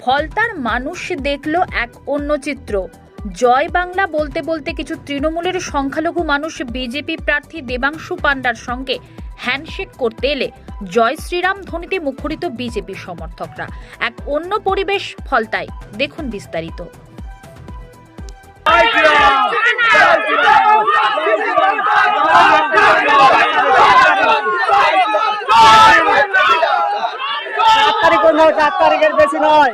ফলতার মানুষ দেখলো এক অন্য চিত্র। জয় বাংলা বলতে বলতে কিছু তৃণমূলের সংখ্যালঘু মানুষ বিজেপি প্রার্থী দেবাংশু পান্ডার সঙ্গে হ্যান্ডশেক করতে এলে জয় শ্রীরাম ধ্বনিতে মুখরিত বিজেপি সমর্থকরা। এক অন্য পরিবেশ ফলতায়, দেখুন বিস্তারিত। চার তারিখের বেশি নয়।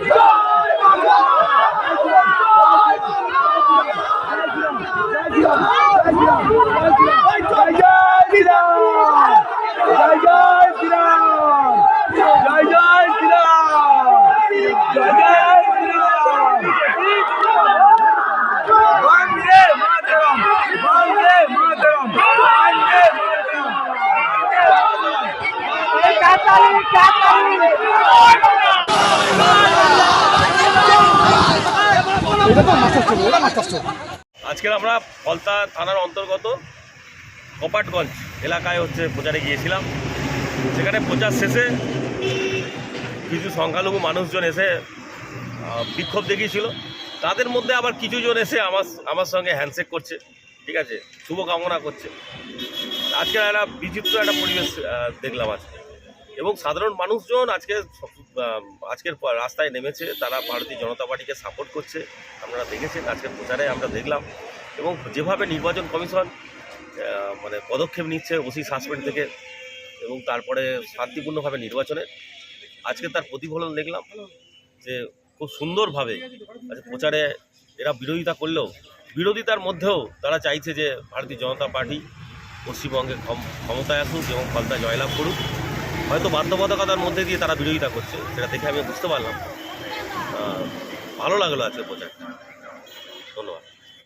আজকে আমরা ফলতা থানার অন্তর্গত কপাটগঞ্জ এলাকায় প্রচারে গিয়েছিলাম। সেখানে প্রচার শেষে কিছু সংখ্যালঘু মানুষজন এসে বিক্ষোভ দেখিয়েছিল। তাদের মধ্যে আবার কিছুজন এসে আমার সঙ্গে হ্যান্ডশেক করছে, ঠিক আছে, শুভকামনা করছে। আজকে একটা বিচিত্র একটা পরিবেশ দেখলাম আজকে, এবং সাধারণ মানুষজন আজকের রাস্তায় নেমেছে। তারা ভারতীয় জনতা পার্টিকে সাপোর্ট করছে, আপনারা দেখেছেন আজকের প্রচারে আমরা দেখলাম। এবং যেভাবে নির্বাচন কমিশন পদক্ষেপ নিচ্ছে ওসি সাসপেন্ড থেকে, এবং তারপরে শান্তিপূর্ণভাবে নির্বাচনে আজকে তার প্রতিফলন দেখলাম যে খুব সুন্দরভাবে প্রচারে এরা বিরোধিতা করলেও বিরোধিতার মধ্যেও তারা চাইছে যে ভারতীয় জনতা পার্টি পশ্চিমবঙ্গে ক্ষমতায় আসুক এবং ফলতা জয়লাভ করুক। হয়তো বাধ্যবাধকতার মধ্যে দিয়ে তারা বিরোধিতা করছে, সেটা দেখে আমি বুঝতে পারলাম। ভালো লাগলো আজকে প্রচারটা।